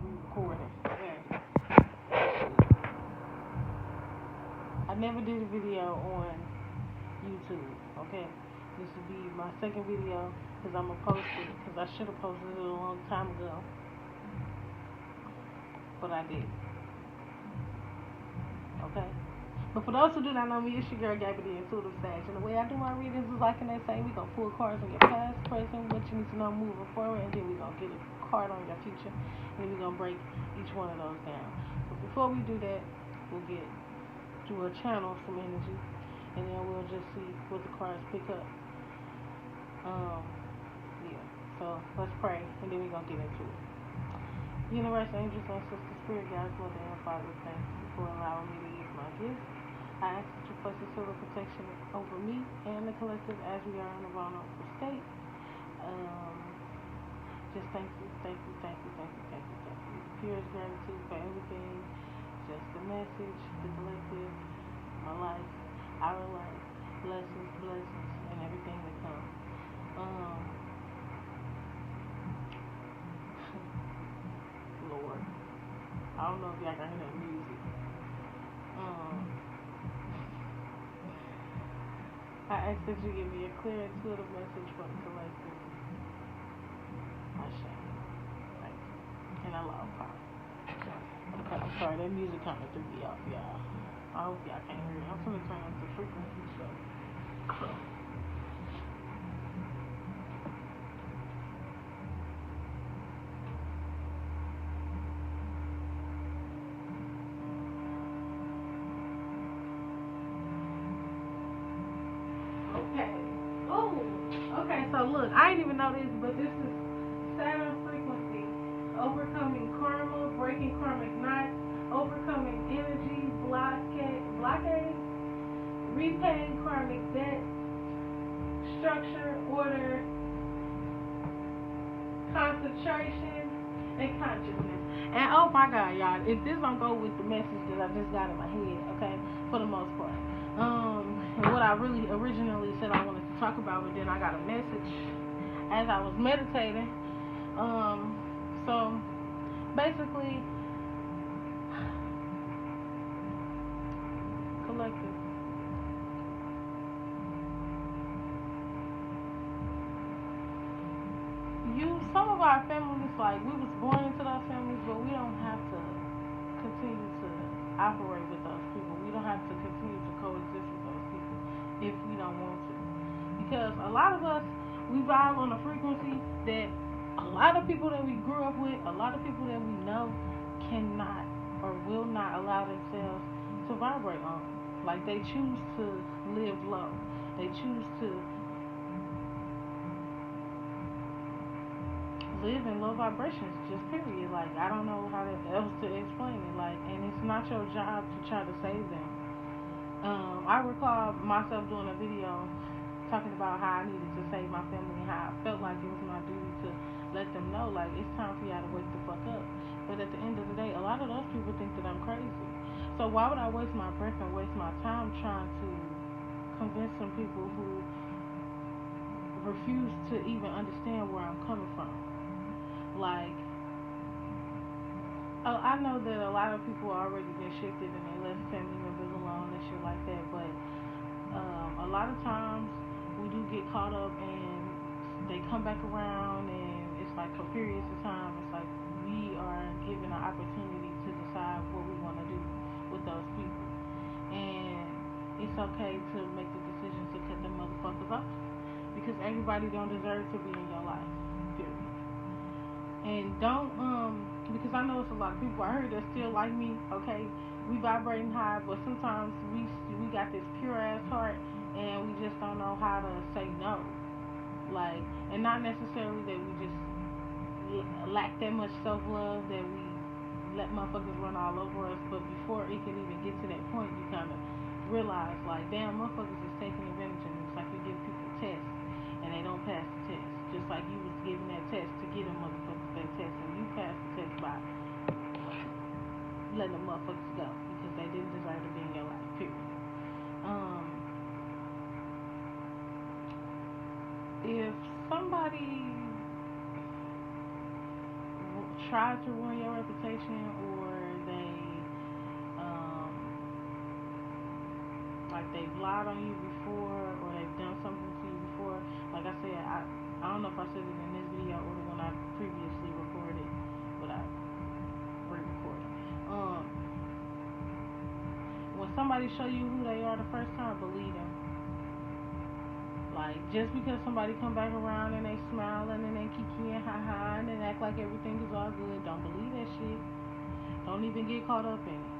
recording. Yeah. I never did a video on YouTube, okay? This will be my second video because I'm going to post it because I should have posted it a long time ago, but I did, okay? But for those who do not know me, it's your girl Gabby the Intuitive Sage. And the way I do my readings is like they say, we're going to pull cards on your past, present, what you need to know moving forward, and then we're going to get a card on your future, and then we're going to break each one of those down. But before we do that, we'll get to a channel some energy, and then we'll just see what the cards pick up. Yeah. So let's pray, and then we're going to get into it. Universe, angels, ancestors, spirit guides, mother, and father, thank you for allowing me to use my gifts. I ask that you place a seal of protection over me and the collective as we are in a vulnerable state. Just thank you, thank you, thank you, thank you, thank you, thank you. Purest gratitude for everything. Just the message, the collective, my life, our life, blessings, and everything that comes. Lord, I don't know if y'all can hear that music. I ask that you give me a clear, intuitive message for the collective. I shall. Thank you. And I love power. Okay, I'm sorry, that music kind of threw me off, y'all. I hope y'all can't hear it. I'm going to turn up the frequency, so. Okay, so look, I didn't even know this, but this is Saturn frequency, overcoming karma, breaking karmic knots, overcoming energy, blockade, repaying karmic debt, structure, order, concentration, and consciousness. And oh my God, y'all, if this don't go with the message that I just got in my head, okay, for the most part. And what I really originally said I wanted to talk about, but then I got a message as I was meditating. So basically, collective. Some of our families, like, we was born into those families, but we don't have to continue to operate with those people. We don't have to continue to coexist with those people if we don't want to. Because a lot of us, we vibe on a frequency that a lot of people that we grew up with, a lot of people that we know cannot or will not allow themselves to vibrate on. Like, they choose to live low. They choose to live in low vibrations, just period. Like, I don't know how else to explain it. Like, and it's not your job to try to save them. I recall myself doing a video talking about how I needed to save my family and how I felt like it was my duty to let them know, like, it's time for y'all to wake the fuck up. But at the end of the day, a lot of those people think that I'm crazy. So why would I waste my breath and waste my time trying to convince some people who refuse to even understand where I'm coming from? Like, I know that a lot of people already been shifted and they left family members alone and shit like that, but a lot of times we do get caught up and they come back around, and it's like for periods of time, it's like we are given an opportunity to decide what we want to do with those people. And it's okay to make the decision to cut them motherfuckers off, because everybody don't deserve to be in your life, period. And don't, because I know it's a lot of people I heard that still like me, okay, we vibrating high, but sometimes we got this pure ass heart, and we just don't know how to say no. Like, and not necessarily that we just lack that much self-love that we let motherfuckers run all over us, but before it can even get to that point, you kind of realize, like, damn, motherfuckers is taking advantage of me. It's like you give people tests, and they don't pass the test. Just like you was giving that test to get them motherfuckers that test, and you passed the test by letting them motherfuckers go because they didn't deserve to be in your life, period. If somebody try to ruin your reputation, or they like they've lied on you before, or they've done something to you before. Like I said, I don't know if I said it in this video or the one I previously recorded, but I re-recorded. When somebody show you who they are the first time, believe them. Like, just because somebody come back around and they smiling and they kiki and ha-ha and they act like everything is all good, don't believe that shit. Don't even get caught up in it.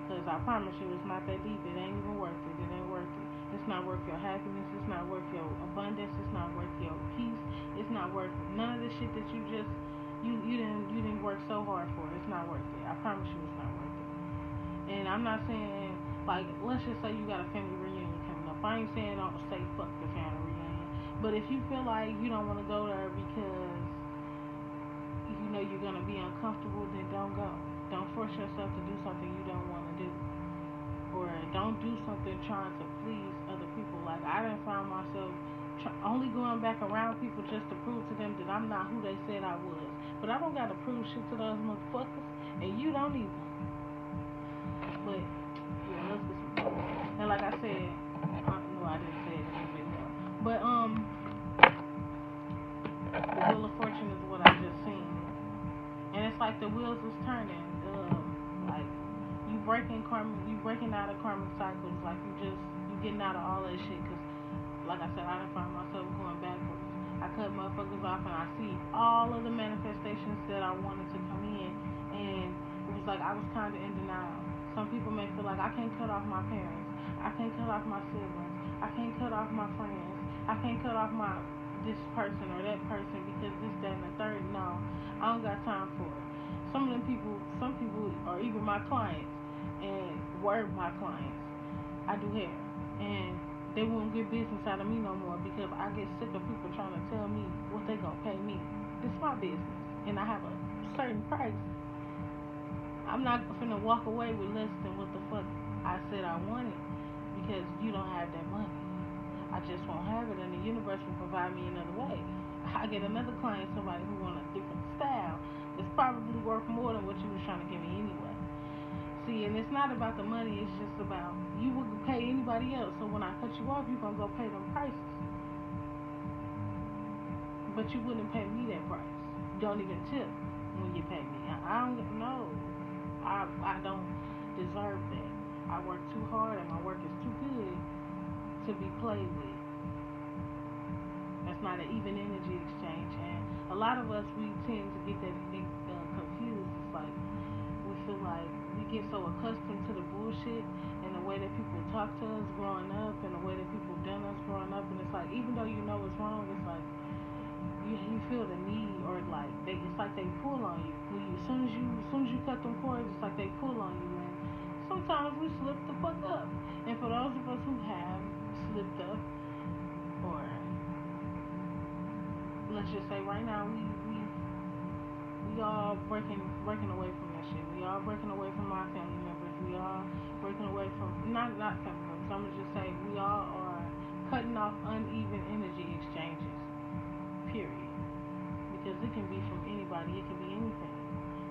Because I promise you, it's not that deep. It ain't even worth it. It ain't worth it. It's not worth your happiness. It's not worth your abundance. It's not worth your peace. It's not worth none of the shit that you didn't work so hard for. It's not worth it. I promise you, it's not worth it. And I'm not saying, like, let's just say you got a family reunion coming up. I ain't saying don't say fuck the family reunion. But if you feel like you don't want to go there because you know you're gonna be uncomfortable, then don't go. Don't force yourself to do something you don't want to do. Or don't do something trying to please other people. Like, I done found myself only going back around people just to prove to them that I'm not who they said I was. But I don't got to prove shit to those motherfuckers, and you don't either. But, yeah, let's get some. And like I said, I didn't say it in the video. But, the Wheel of Fortune is what I just seen. And it's like the wheels is turning. Like you breaking out of karmic cycles. Like you getting out of all that shit. Cause like I said, I done find myself going backwards. I cut motherfuckers off and I see all of the manifestations that I wanted to come in, and it was like I was kind of in denial. Some people may feel like I can't cut off my parents. I can't cut off my siblings. I can't cut off my friends. I can't cut off my this person or that person because this, that, and the third. No, I don't got time for it. Some people are even my clients and were my clients. I do hair, and they won't get business out of me no more because I get sick of people trying to tell me what they gonna pay me. It's my business, and I have a certain price. I'm not finna walk away with less than what the fuck I said I wanted because you don't have that money. I just won't have it, and the universe will provide me another way. I get another client, somebody who wants a different style. It's probably worth more than what you was trying to give me anyway. See, and it's not about the money, it's just about you would pay anybody else. So when I cut you off, you're going to go pay them prices. But you wouldn't pay me that price. Don't even tip when you pay me. I don't know. I don't deserve that. I work too hard and my work is too good to be played with. That's not an even energy exchange, and a lot of us, we tend to get that confused. It's like we feel like we get so accustomed to the bullshit and the way that people talk to us growing up and the way that people done us growing up, and it's like even though you know it's wrong, it's like you feel the need, or like it's like they pull on you. As soon as you cut them cords, it's like they pull on you, and sometimes we slip the fuck up. And for those of us who have slipped up, or let's just say right now we all breaking away from that shit. We all breaking away from our family members. We all breaking away from not family members. I'm gonna just say we all are cutting off uneven energy exchanges. Period. Because it can be from anybody. It can be anything.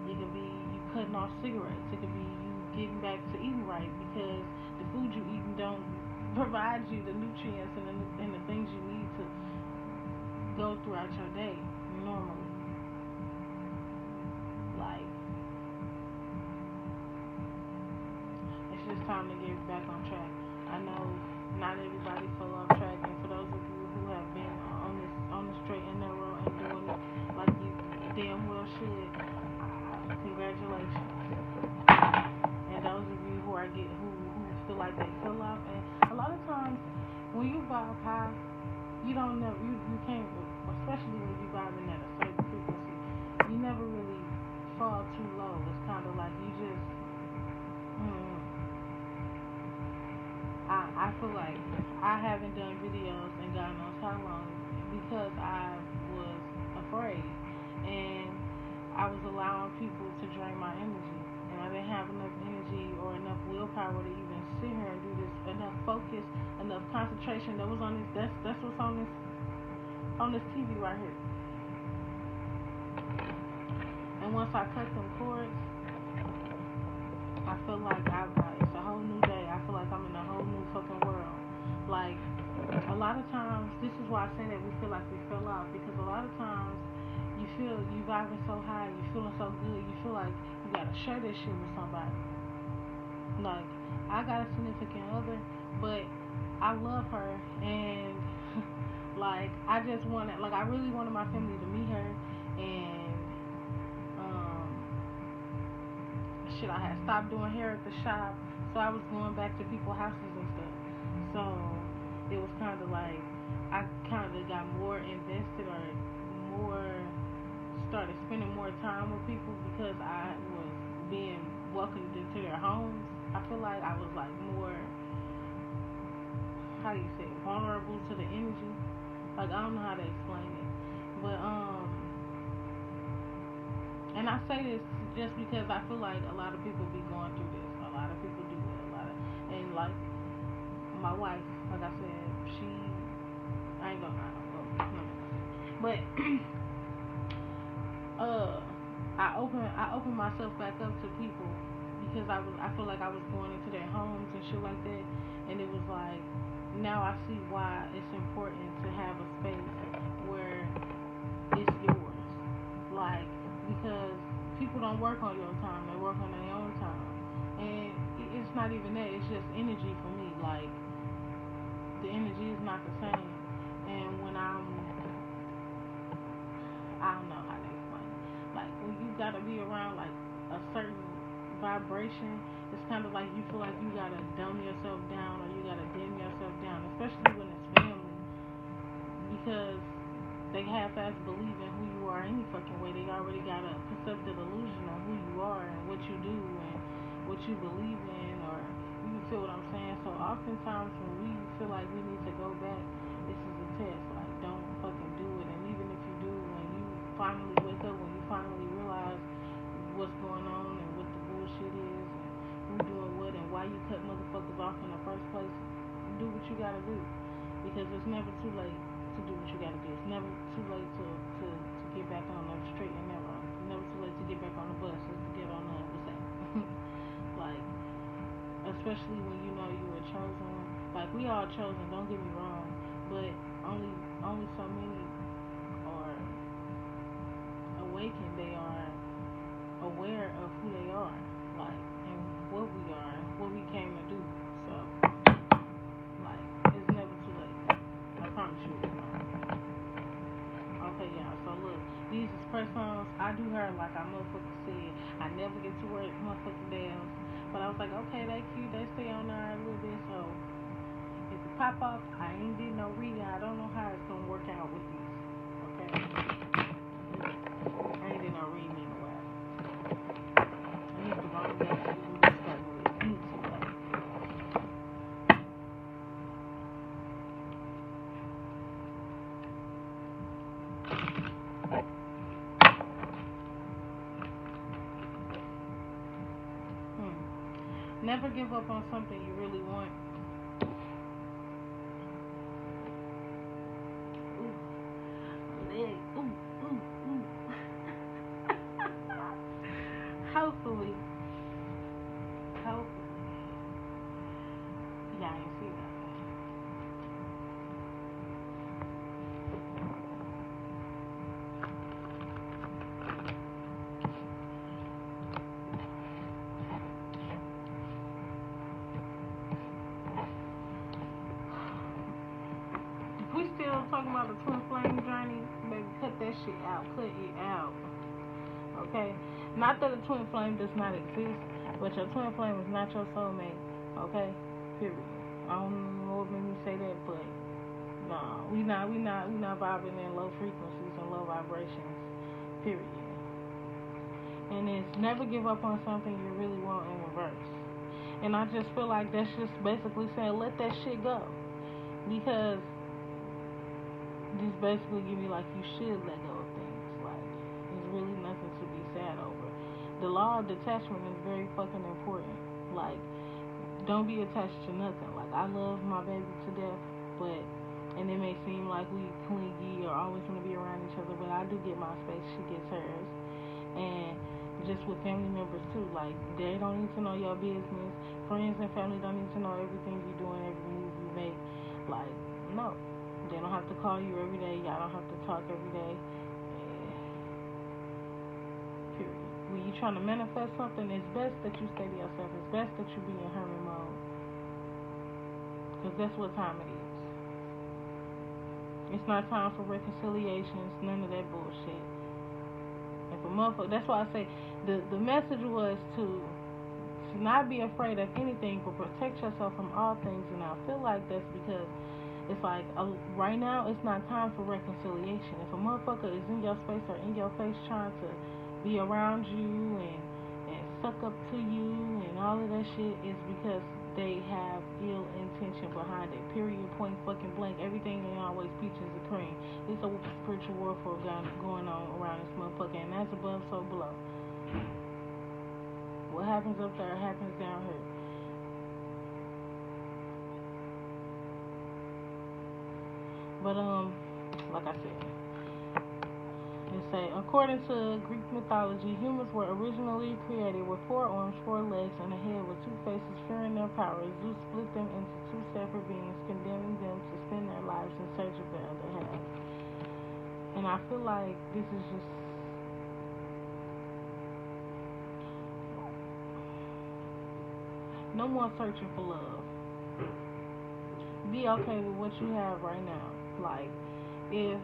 It can be you cutting off cigarettes. It could be you getting back to eating right because the food you eating don't provide you the nutrients and the things you need to go throughout your day normally. Like, it's just time to get back on track. I know not everybody fell off track, and for those of you who have been on the straight and narrow and doing it like you damn well should, congratulations. And those of you who feel like they fell off, and a lot of times when you vibe high, you don't know, you can't, especially when you vibing at a certain frequency, you never really fall too low. It's kind of like you just, I feel like I haven't done videos in God knows how long because I was afraid, and I was allowing people to drain my energy, and I didn't have enough energy or enough willpower to even sit here and do this, enough focus, enough concentration that was on this. That's what's on this TV right here. And once I cut them cords, I feel like it's a whole new day. I feel like I'm in a whole new fucking world. Like, a lot of times, this is why I say that we feel like we fell out, because a lot of times you vibing so high, you feeling so good, you feel like you gotta share this shit with somebody. Like, I got a significant other, but I love her, and like, I really wanted my family to meet her, and um, I had stopped doing hair at the shop, so I was going back to people's houses and stuff. So it was kind of like I kind of got more invested, or more started spending more time with people because I was being welcomed into their homes. I feel like I was like more, how do you say it, vulnerable to the energy. Like, I don't know how to explain it, but and I say this just because I feel like a lot of people be going through this. A lot of people do it. And like my wife, like I said, I ain't gonna, but I opened myself back up to people because I feel like I was going into their homes and shit like that, and it was like, now I see why it's important to have a space where it's yours. Like, because people don't work on your time, they work on their own time. And it's not even that, it's just energy for me. Like, the energy is not the same. And when I don't know how to explain it. Like, when you gotta be around like a certain vibration, it's kind of like you feel like you gotta dumb yourself down, or you gotta dim yourself down, especially when it's family, because they half-ass believe in who you are any fucking way. They already got a perceptive illusion of who you are and what you do and what you believe in, or you feel what I'm saying. So oftentimes when we feel like we need to go back, this is a test. Like, don't fucking do it. And even if you do, when you finally wake up, when you finally realize what's going on and what the bullshit is, and who doing what, and why you cut motherfuckers off in the first place, do what you gotta do, because it's never too late to do what you gotta do. It's never too late to get back on the straight and narrow. It's never too late to get back on the bus, just to get on the same. Like, especially when you know you were chosen. Like, we all chosen, don't get me wrong, but only so many are awakened. They are aware of who they are, like, and what we are, and what we came to do. So, like, it's never too late. I promise you it's not. Okay, y'all, so look, these is press songs. I do her like I motherfucking said. I never get to wear motherfucking dams. But I was like, okay, they cute, they stay on there a little bit, so if it pop up, I ain't did no reading. I don't know how it's gonna work out with these. Okay? I ain't did no reading in a while. I need to go on back to do this stuff with YouTube. Never give up on something you really want. Ooh, leg. Ooh, ooh, ooh. Hopefully. Yeah, I ain't see that. We still talking about the twin flame journey, baby. Cut that shit out. Cut it out. Okay? Not that a twin flame does not exist, but your twin flame is not your soulmate. Okay? Period. I don't know what made me say that, but no, we not vibing in low frequencies and low vibrations. Period. And it's never give up on something you really want in reverse. And I just feel like that's just basically saying let that shit go, because just basically give me like you should let go of things. Like, there's really nothing to be sad over. The law of detachment is very fucking important. Like, don't be attached to nothing. Like, I love my baby to death, and it may seem like we clingy or always want to be around each other, but I do get my space, she gets hers. And just with family members too, like they don't need to know your business. Friends and family don't need to know everything you do and every move you make. Like, no, they don't have to call you every day. Y'all don't have to talk every day. Period. When you're trying to manifest something, it's best that you stay to yourself. It's best that you be in hermit mode, because that's what time it is. It's not time for reconciliations, none of that bullshit. If a motherfucker, that's why I say the message was to not be afraid of anything, but protect yourself from all things. And I feel like that's because it's like right now it's not time for reconciliation. If a motherfucker is in your space or in your face trying to be around you and suck up to you and all of that shit, it's because they have ill intention behind it. Period, point fucking blank. Everything ain't always peaches and cream. It's a spiritual warfare going on around this motherfucker, and that's above, so below. What happens up there happens down here. But like I said, it say according to Greek mythology, humans were originally created with 4 arms, 4 legs, and a head with 2 faces. Fearing their power, Zeus split them into 2 separate beings, condemning them to spend their lives in search of their other half. And I feel like this is just no more searching for love. Be okay with what you have right now. Like, if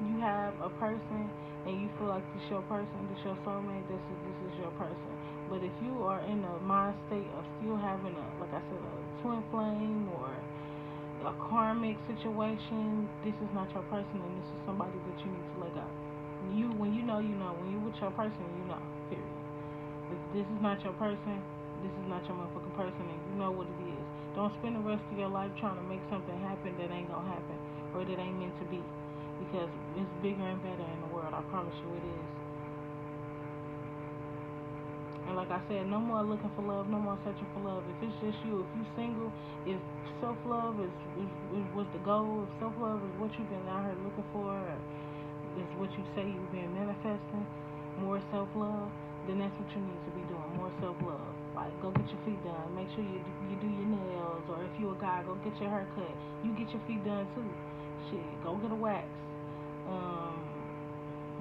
you have a person and you feel like this your person, this your soulmate, this is your person. But if you are in a mind state of still having like I said, a twin flame or a karmic situation, this is not your person, and this is somebody that you need to let go. When you know, when you with your person, you know, period. If this is not your person, this is not your motherfucking person, and you know what it is. Don't spend the rest of your life trying to make something happen that ain't gonna happen, or that ain't meant to be, because it's bigger and better in the world. I promise you it is. And like I said, no more looking for love, no more searching for love. If it's just you, if you single, if self-love is was the goal, if self-love is what you've been out here looking for, or is what you say you've been manifesting, more self-love, then that's what you need to be doing, more self-love. Like, go get your feet done. Make sure you do your nails, or if you a guy, go get your hair cut. You get your feet done too. Shit, go get a wax.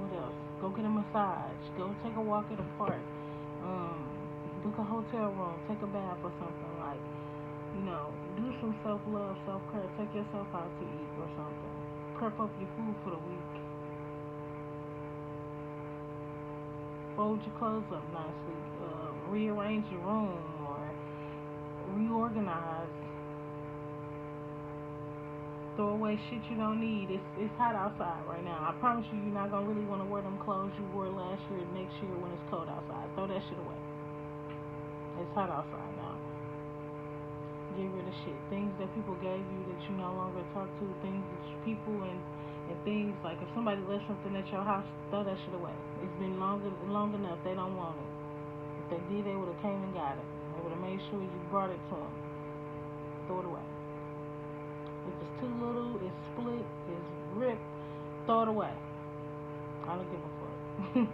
What else? Go get a massage. Go take a walk at a park. Book a hotel room. Take a bath or something. Like, do some self-love, self-care. Take yourself out to eat or something. Prep up your food for the week. Fold your clothes up nicely. Rearrange your room or reorganize. Throw away shit you don't need. It's hot outside right now. I promise you're not gonna really want to wear them clothes you wore last year next year when it's cold outside. Throw that shit away. It's hot outside now. Get rid of shit. Things that people gave you that you no longer talk to. Things that people and things like if somebody left something at your house, throw that shit away. It's been long enough. They don't want it. If they did, they would have came and got it. They would have made sure you brought it to them. Throw it away. If it's too little, it's split, it's ripped, throw it away. I don't give a fuck.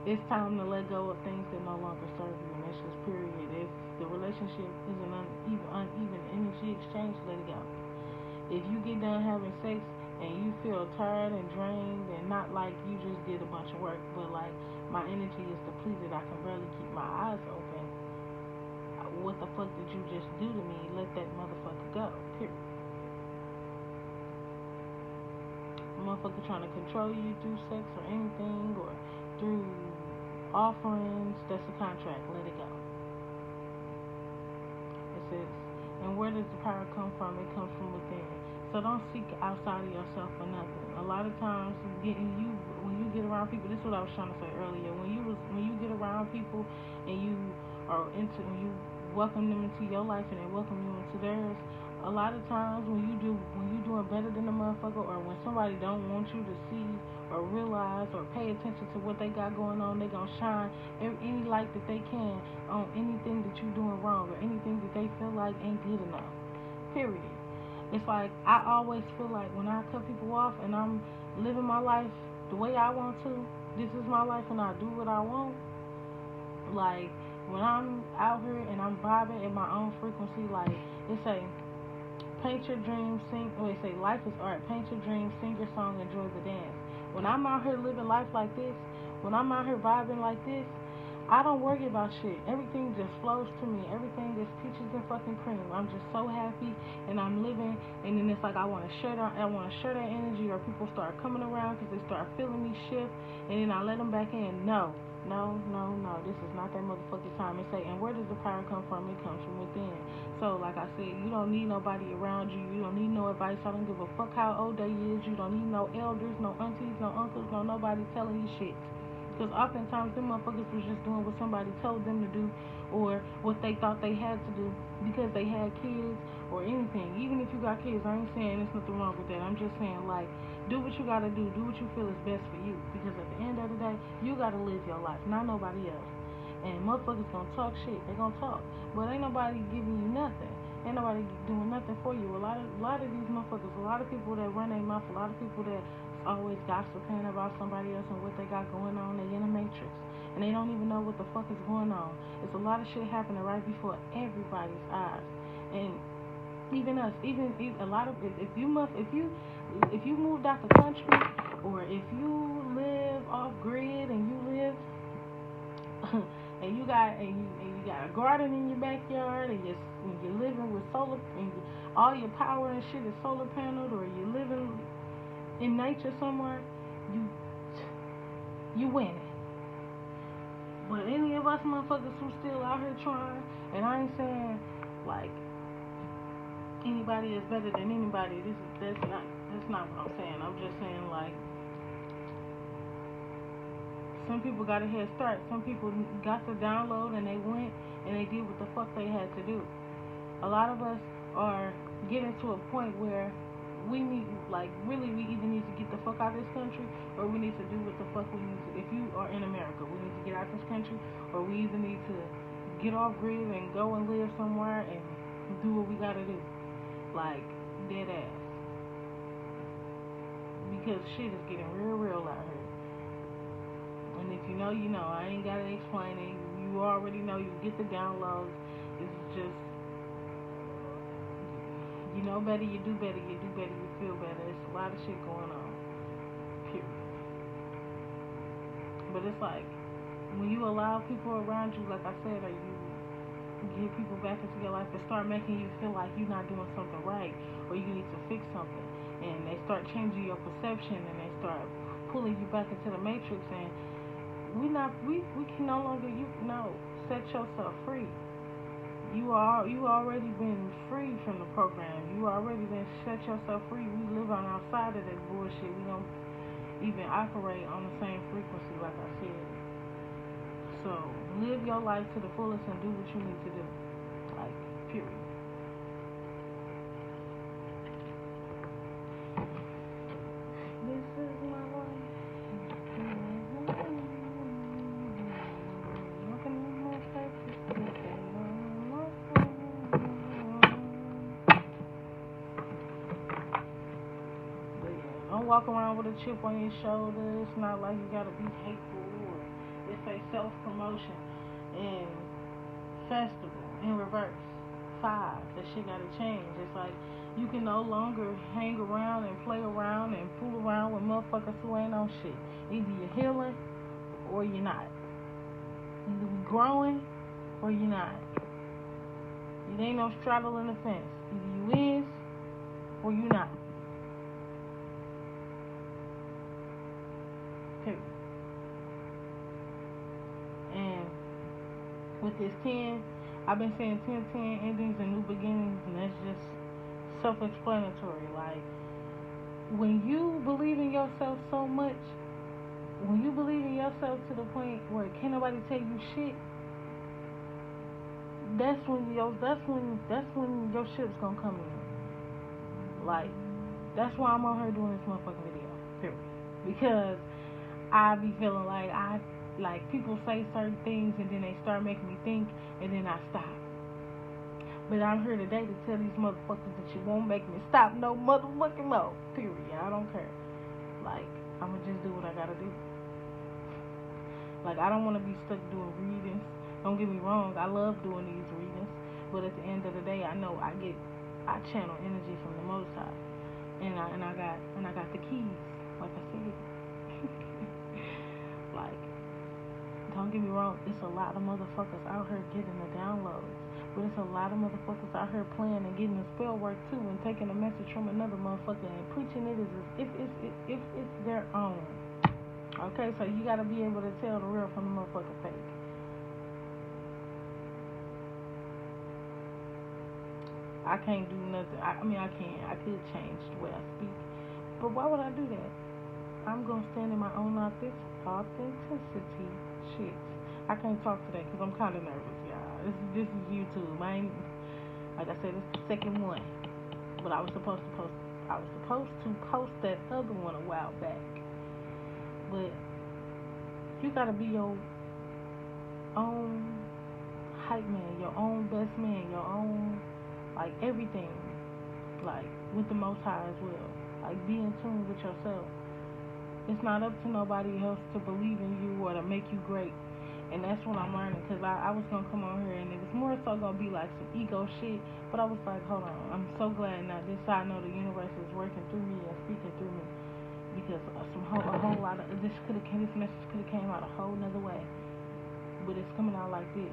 It's time to let go of things that no longer serve you, and that's just period. If the relationship is an uneven energy exchange, let it go. If you get done having sex and you feel tired and drained, and not like you just did a bunch of work, but like my energy is depleted, I can barely keep my eyes open. What the fuck did you just do to me? Let that motherfucker go. Period. A motherfucker trying to control you through sex or anything, or through offerings, that's a contract. Let it go. It says, and where does the power come from? It comes from within. So don't seek outside of yourself for nothing. A lot of times, when you get around people, this is what I was trying to say earlier. When you get around people and you welcome them into your life and they welcome you into theirs, a lot of times when you doing better than the motherfucker, or when somebody don't want you to see or realize or pay attention to what they got going on, they gonna shine any light that they can on anything that you're doing wrong or anything that they feel like ain't good enough. Period. It's like, I always feel like when I cut people off and I'm living my life the way I want to, this is my life and I do what I want. Like when I'm out here and I'm vibing at my own frequency, like they say, paint your dreams, sing. Or they say life is art. Paint your dreams, sing your song, enjoy the dance. When I'm out here living life like this, when I'm out here vibing like this, I don't worry about shit. Everything just flows to me. Everything is peaches and fucking cream. I'm just so happy and I'm living. And then it's like I want to share that. I want to share that energy, or people start coming around because they start feeling me shift, and then I let them back in. No, no, no, no. This is not that motherfucking time. And say, and where does the power come from? It comes from within. So, like I said, you don't need nobody around you. You don't need no advice. I don't give a fuck how old they is. You don't need no elders, no aunties, no uncles, no nobody telling you shit. Because oftentimes them motherfuckers was just doing what somebody told them to do, or what they thought they had to do because they had kids or anything. Even if you got kids, I ain't saying there's nothing wrong with that. I'm just saying, like, do what you gotta do. Do what you feel is best for you. Because at the end of the day, you gotta live your life, not nobody else. And motherfuckers gonna talk shit. They gonna talk. But ain't nobody giving you nothing. Ain't nobody doing nothing for you. A lot of these motherfuckers, a lot of people that run their mouth, a lot of people that always gossiping about somebody else and what they got going on, they in a matrix. And they don't even know what the fuck is going on. It's a lot of shit happening right before everybody's eyes. And even us, even a lot of, if you moved out the country, or if you live off grid and you live and you got a garden in your backyard, and you're living with solar, and all your power and shit is solar paneled, or you're living in nature somewhere, you winning. But any of us motherfuckers who still out here trying, and I ain't saying like anybody is better than anybody. That's not what I'm saying. I'm just saying, like, some people got a head start. Some people got to download and they went and they did what the fuck they had to do. A lot of us are getting to a point where we need, like, really, we either need to get the fuck out of this country, or we need to do what the fuck we need to. If you are in America, we need to get out of this country, or we either need to get off grid and go and live somewhere and do what we gotta do. Like, dead ass. Because shit is getting real out here. And if you know, you know. I ain't gotta explain it. You already know. You get the downloads. It's just, you know better, you do better, you feel better. It's a lot of shit going on. Period. But it's like, when you allow people around you, like I said, or you get people back into your life that start making you feel like you're not doing something right, or you need to fix something, and they start changing your perception, and they start pulling you back into the matrix, and we can no longer, set yourself free. You already been free from the program. You already been set yourself free. We live on outside of that bullshit. We don't even operate on the same frequency, like I said. So live your life to the fullest and do what you need to do. Like, period. This is my life. Don't walk around with a chip on your shoulder. It's not like you gotta be hateful, or it's a self-promotion and festival in reverse. 5, that shit gotta change. It's like you can no longer hang around and play around and fool around with motherfuckers who ain't on shit. Either you're healing or you're not. Either you're growing or you're not. It ain't no straddling the fence. Either you is or you not. Period. And with this 10, I've been saying 10 endings and new beginnings, and that's just self-explanatory. Like, when you believe in yourself so much, when you believe in yourself to the point where can't nobody tell you shit, that's when your shit's gonna come in. Like, that's why I'm on here doing this motherfucking video. Period. Because I be feeling like people say certain things and then they start making me think, and then I stop. But I'm here today to tell these motherfuckers that you won't make me stop no motherfucking more. Period. I don't care. Like, I'ma just do what I gotta do. Like, I don't want to be stuck doing readings. Don't get me wrong, I love doing these readings, but at the end of the day, I know I channel energy from the Most High, and I got the keys, like I said. Like, don't get me wrong, it's a lot of motherfuckers out here getting the downloads, but it's a lot of motherfuckers out here playing and getting the spell work too, and taking a message from another motherfucker and preaching it as if it's their own. Okay, so you gotta be able to tell the real from the motherfucking fake. I can't do nothing. I mean, I can. I could change the way I speak, but why would I do that? I'm gonna stand in my own authenticity. Shit, I can't talk today because I'm kind of nervous, y'all. This is YouTube. I ain't, like I said, it's the second one, but I was supposed to post. I was supposed to post that other one a while back, but you gotta be your own hype man, your own best man, your own, like, everything, like, with the Most High as well. Like, be in tune with yourself. It's not up to nobody else to believe in you or to make you great. And that's what I'm learning, because I was going to come on here and it was more so going to be like some ego shit, but I was like, hold on, I'm so glad now this I know the universe is working through me and speaking through me, because a whole lot of this message could have came out a whole nother way, but it's coming out like this.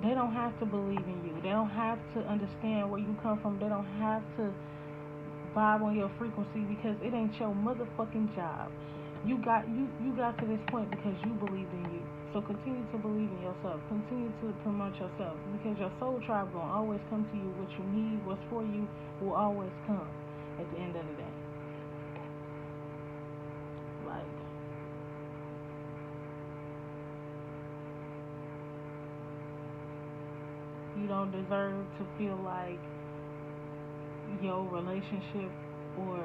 They don't have to believe in you. They don't have to understand where you come from. They don't have to vibe on your frequency, because it ain't your motherfucking job. You got to this point because you believed in you. So continue to believe in yourself. Continue to promote yourself, because your soul tribe gonna always come to you. What you need, what's for you, will always come at the end of the day. Like, you don't deserve to feel like your relationship or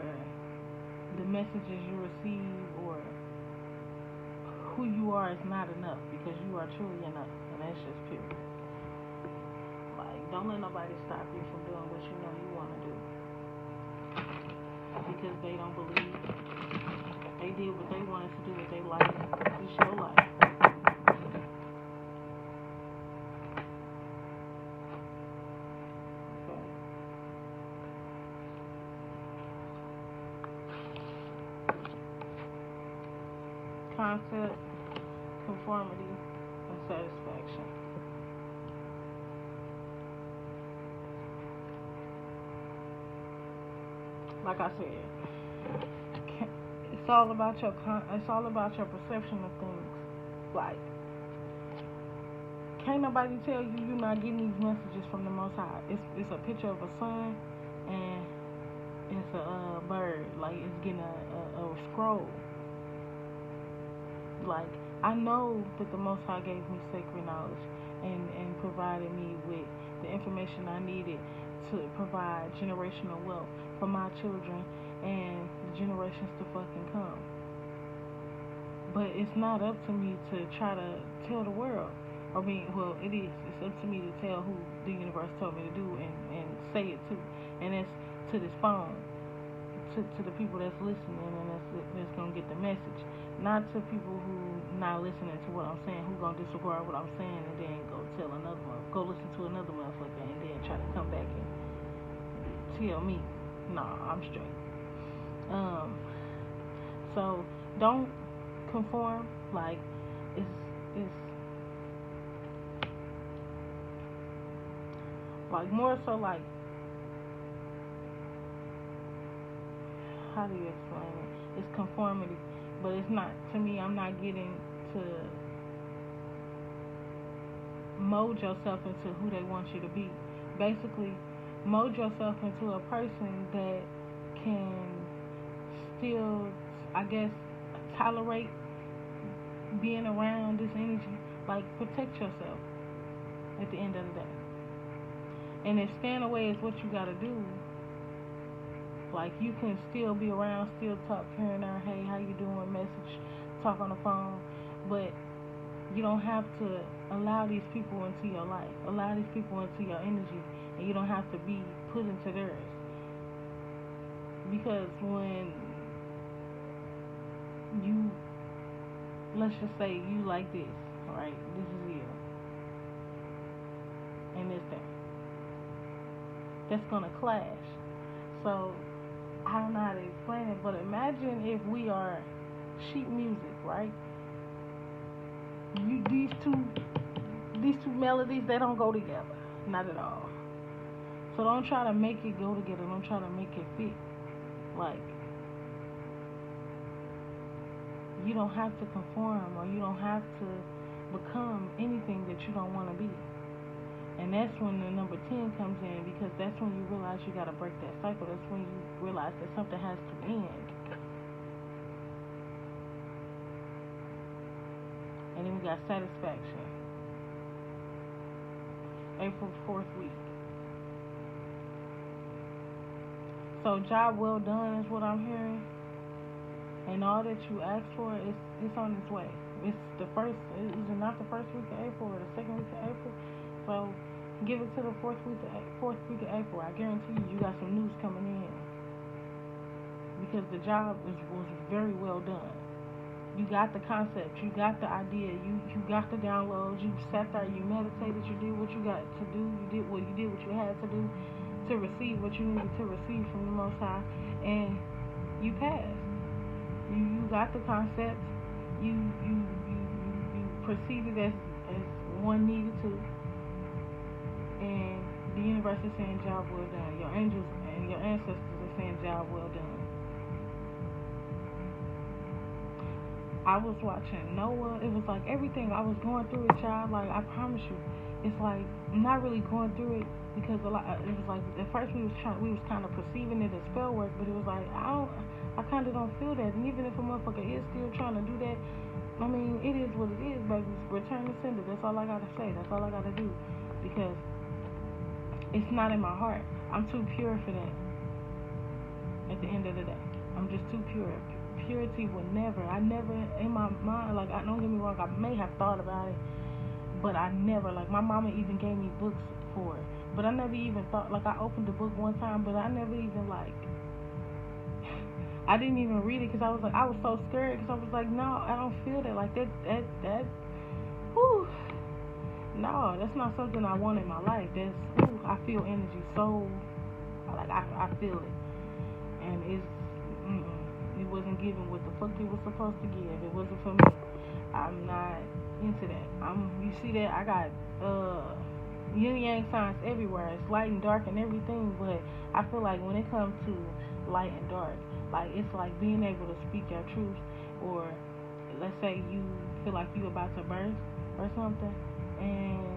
the messages you receive or who you are is not enough, because you are truly enough, and that's just period. Like, don't let nobody stop you from doing what you know you want to do, because they don't believe they did what they wanted to do with their life. It's your life. Concept, conformity, and satisfaction. Like I said, it's all about your perception of things. Like, can't nobody tell you you're not getting these messages from the Most High. It's a picture of a sun and it's a bird. Like, it's getting a scroll. Like, I know that the Most High gave me sacred knowledge and provided me with the information I needed to provide generational wealth for my children and the generations to fucking come. But it's not up to me to try to tell the world. I mean, well, it is. It's up to me to tell who the universe told me to do and say it to. And it's to this phone. To the people that's listening and that's gonna get the message, not to people who not listening to what I'm saying, who gonna disregard what I'm saying and then go listen to another motherfucker and then try to come back and tell me, nah, I'm straight. So don't conform. Like, it's like more so like, how do you explain it? It's conformity, but it's not, to me, I'm not getting to mold yourself into who they want you to be. Basically, mold yourself into a person that can still, I guess, tolerate being around this energy. Like, protect yourself at the end of the day. And if staying away is what you gotta do, like, you can still be around, still talk here and there, hey, how you doing, message, talk on the phone, but you don't have to allow these people into your life, allow these people into your energy, and you don't have to be put into theirs. Because when you let's just say you like this, right? This is you, and this that. That's gonna clash. So I don't know how to explain it, but imagine if we are sheet music, right? You these two melodies, they don't go together, not at all. So don't try to make it go together. Don't try to make it fit. Like, you don't have to conform, or you don't have to become anything that you don't want to be. And that's when the number 10 comes in, because that's when you realize you got to break that cycle. That's when you realize that something has to end. And then we got satisfaction. April 4th week. So job well done is what I'm hearing. And all that you asked for, it's on its way. It's the first, is it not the first week of April or the second week of April? So give it to the fourth week of April. I guarantee you got some news coming in. Because the job was very well done. You got the concept, you got the idea, you got the downloads, you sat there, you meditated, you did what you got to do, you did what you had to do to receive what you needed to receive from the Most High, and you passed. You got the concept, you proceeded as one needed to, and the universe is saying job well done. Your angels and your ancestors are saying job well done. I was watching Noah. It was like everything I was going through it, child. Like, I promise you, it's like I'm not really going through it because a lot. It was like at first we was kind of perceiving it as spell work, but it was like I kind of don't feel that. And even if a motherfucker is still trying to do that, I mean, it is what it is, baby. Return to sender. That's all I gotta say. That's all I gotta do, because it's not in my heart. I'm too pure for that. At the end of the day, I'm just too pure. Purity would never, I never, in my mind, like, I don't get me wrong, I may have thought about it, but I never, like, my mama even gave me books for it, but I never even thought, like, I opened the book one time, but I never even, like, I didn't even read it, because I was so scared, because I was like, no, I don't feel that, like, that, whew, no, that's not something I want in my life. I feel energy so, like, I feel it, and it wasn't giving what the fuck it was supposed to give. It wasn't for me. I'm not into that. You see that? I got yin yang signs everywhere. It's light and dark and everything, but I feel like when it comes to light and dark, like, it's like being able to speak your truth, or let's say you feel like you about to burst or something, and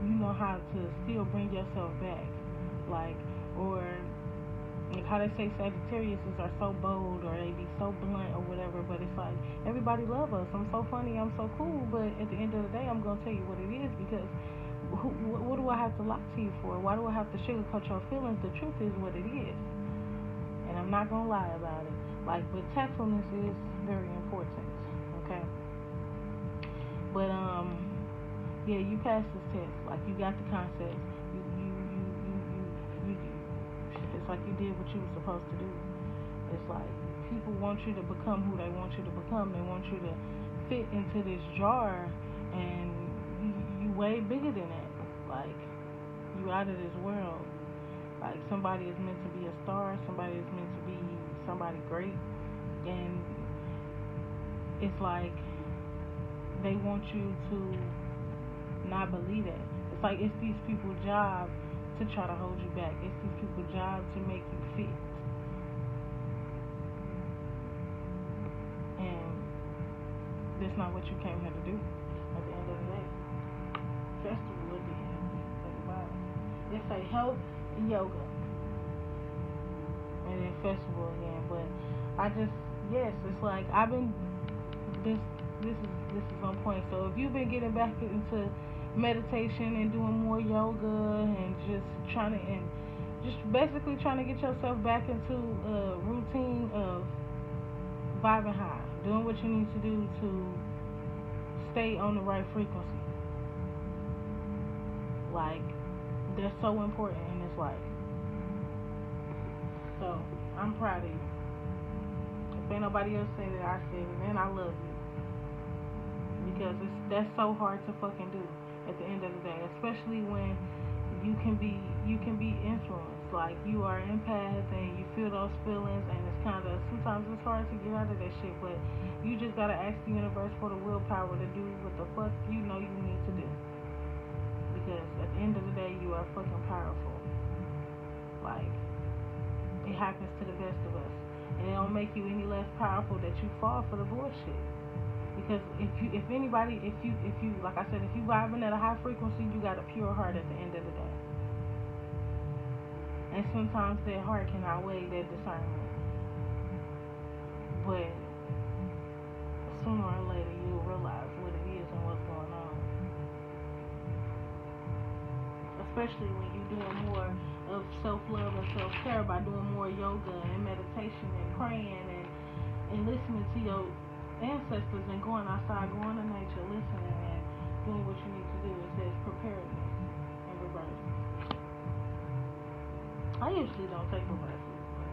you know how to still bring yourself back, like, or like how they say Sagittariuses are so bold, or they be so blunt or whatever, but it's like, everybody love us. I'm so funny, I'm so cool, but at the end of the day, I'm going to tell you what it is, because what do I have to lie to you for? Why do I have to sugarcoat your feelings? The truth is what it is, and I'm not going to lie about it. Like, but tactfulness is very important, okay? But, yeah, you passed this test. Like, you got the concept. It's like you did what you were supposed to do. It's like people want you to become who they want you to become. They want you to fit into this jar, and you way bigger than that. Like, you out of this world. Like, somebody is meant to be a star. Somebody is meant to be somebody great. And it's like they want you to not believe that. It's like it's these people's job to try to hold you back. It's these people's job to make you fit. And that's not what you came here to do at the end of the day. Festival again. At the bottom. They say health and yoga. And then festival again. But I just, yes, it's like I've been, this is on point. So if you've been getting back into meditation and doing more yoga and just basically trying to get yourself back into a routine of vibing high, doing what you need to do to stay on the right frequency. Like, they're so important in this life. So I'm proud of you. If ain't nobody else say that, I said it, man, I love you. because that's so hard to fucking do at the end of the day, especially when you can be influenced. Like you are an empath and you feel those feelings, and it's kind of sometimes it's hard to get out of that shit. But you just gotta ask the universe for the willpower to do what the fuck you know you need to do. Because at the end of the day, you are fucking powerful. Like it happens to the best of us, and it don't make you any less powerful that you fall for the bullshit. Because if anybody, if you, like I said, if you vibing at a high frequency, you got a pure heart at the end of the day. And sometimes that heart can outweigh that discernment. But sooner or later, you'll realize what it is and what's going on. Especially when you're doing more of self-love and self-care by doing more yoga and meditation and praying and listening to your ancestors and going outside, going to nature, listening and doing what you need to do. It says preparedness and reverse. I usually don't take reverses, but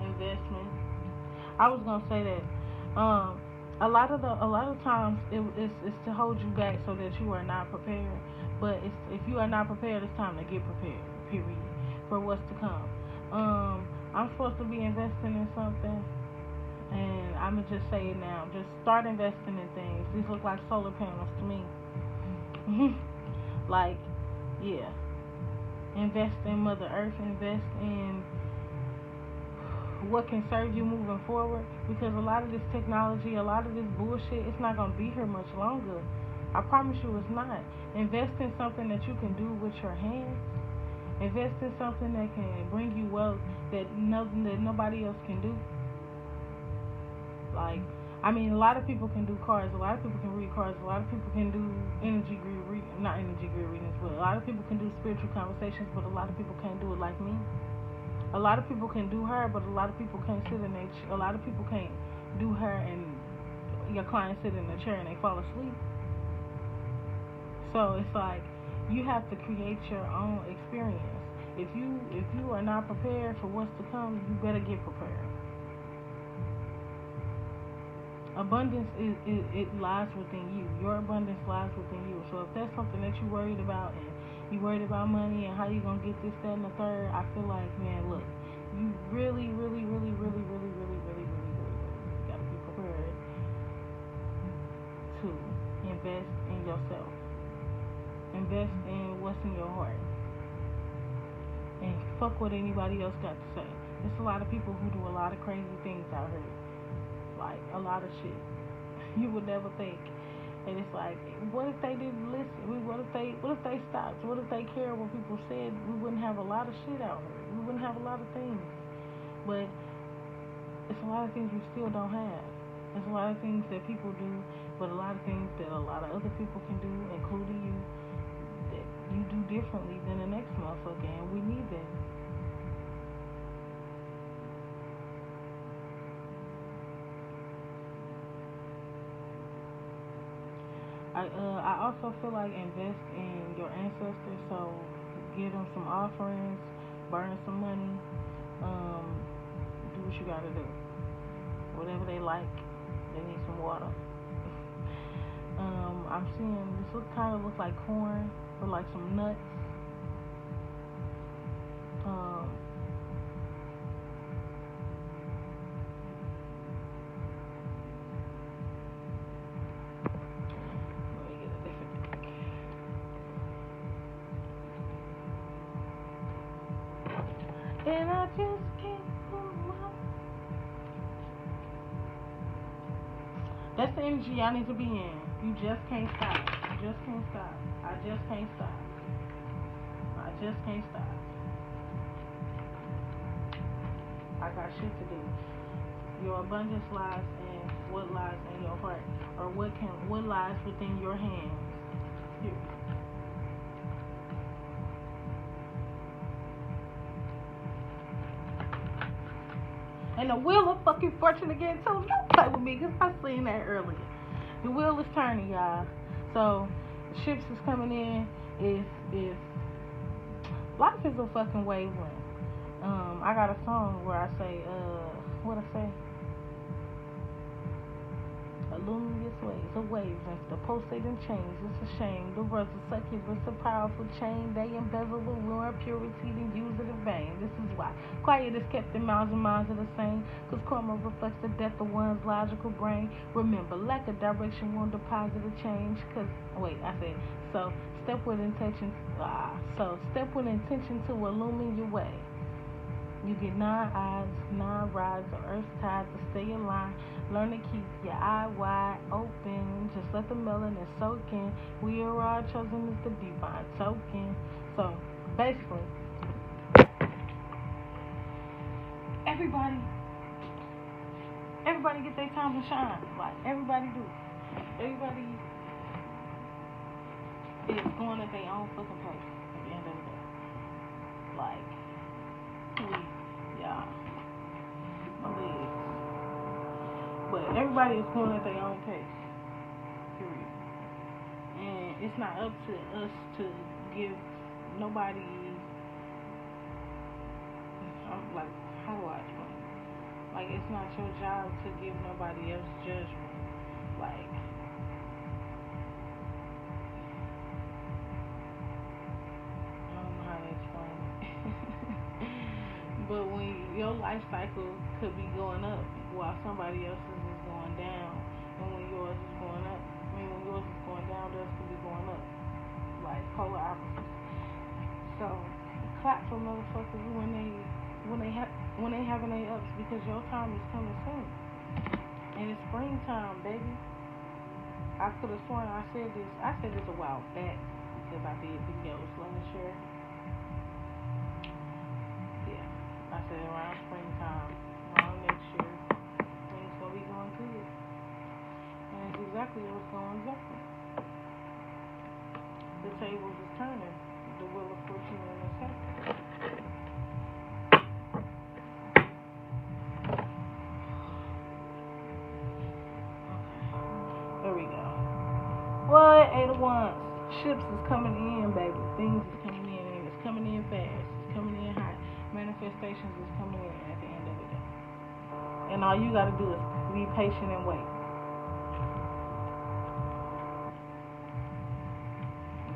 investment. I was gonna say that a lot of times it's to hold you back so that you are not prepared. But if you are not prepared, it's time to get prepared. Period. For what's to come. I'm supposed to be investing in something. And I'm going to just say it now. Just start investing in things. These look like solar panels to me. Like, yeah. Invest in Mother Earth. Invest in what can serve you moving forward. Because a lot of this technology, a lot of this bullshit, it's not going to be here much longer. I promise you it's not. Invest in something that you can do with your hands. Invest in something that can bring you wealth that nobody else can do. Like, I mean, a lot of people can do cards. A lot of people can read cards. A lot of people can do not energy grid readings, but a lot of people can do spiritual conversations, but a lot of people can't do it like me. A lot of people can do her, but a lot of people can't sit in a lot of people can't do her and your client sit in the chair and they fall asleep. So it's like you have to create your own experience. If you are not prepared for what's to come, you better get prepared. Abundance it lies within you. Your abundance lies within you. So if that's something that you're worried about and you're worried about money and how you gonna get this, that, and the third, I feel like, man, look, you really gotta be prepared to invest in yourself. Invest in what's in your heart. And fuck what anybody else got to say. There's a lot of people who do a lot of crazy things out here. Like, a lot of shit you would never think. And it's like, what if they didn't listen? What if they stopped? What if they cared what people said? We wouldn't have a lot of shit out here. We wouldn't have a lot of things. But it's a lot of things we still don't have. There's a lot of things that people do, but a lot of things that a lot of other people can do, including you, that you do differently than the next motherfucker, and we need that. I also feel like invest in your ancestors, so give them some offerings, burn some money, do what you gotta do. Whatever they like, they need some water. I'm seeing this kind of looks like corn or like some nuts. And I just can't pull up. That's the energy I need to be in. You just can't stop. You just can't stop. I just can't stop. I just can't stop. I got shit to do. Your abundance lies in what lies in your heart, or what lies within your hands. Here. And the wheel of fucking fortune again, too. Don't play with me, because I seen that earlier. The wheel is turning, y'all. So, ships is coming in. Is life is a fucking wavelength. I got a song where I say, what I say? a luminous waves, a wavelength, the pulsating change. It's a shame. The words are succubus, a powerful chain. They embezzle the more purity than use it in vain. This is why quiet is kept in mouths and minds of the same. Cause karma reflects the death of one's logical brain. Remember, lack of direction won't deposit a change. So step with intention. So step with intention to illumine your way. You get 9 eyes, 9 rides, the earth's tides to stay in line. Learn to keep your eye wide open. Just let the melanin soak in. We are all chosen as the divine token. So basically, everybody get their time to shine. Like everybody do. Everybody is going at their own fucking pace at the end of the day. Like, yeah, my legs. But everybody is going at their own pace. Period. And it's not up to us to give nobody. Like, how do I explain? Like, it's not your job to give nobody else judgment. Like, but when your life cycle could be going up while somebody else's is going down, and when yours is going up, when yours is going down, theirs could be going up, like polar opposites. So clap for motherfuckers when they having their ups, because your time is coming soon, and it's springtime, baby. I could have sworn I said this a while back because I did videos last year. I said around springtime, around next year, things gonna be going good. And it's exactly what's going on. The tables is turning. The wheel of fortune in the center. Okay. There we go. What? 8 of Wands. Ships is coming in, baby. Things is coming in, and it's coming in fast. It's coming in hot. Manifestations is coming in at the end of the day. And all you gotta do is be patient and wait.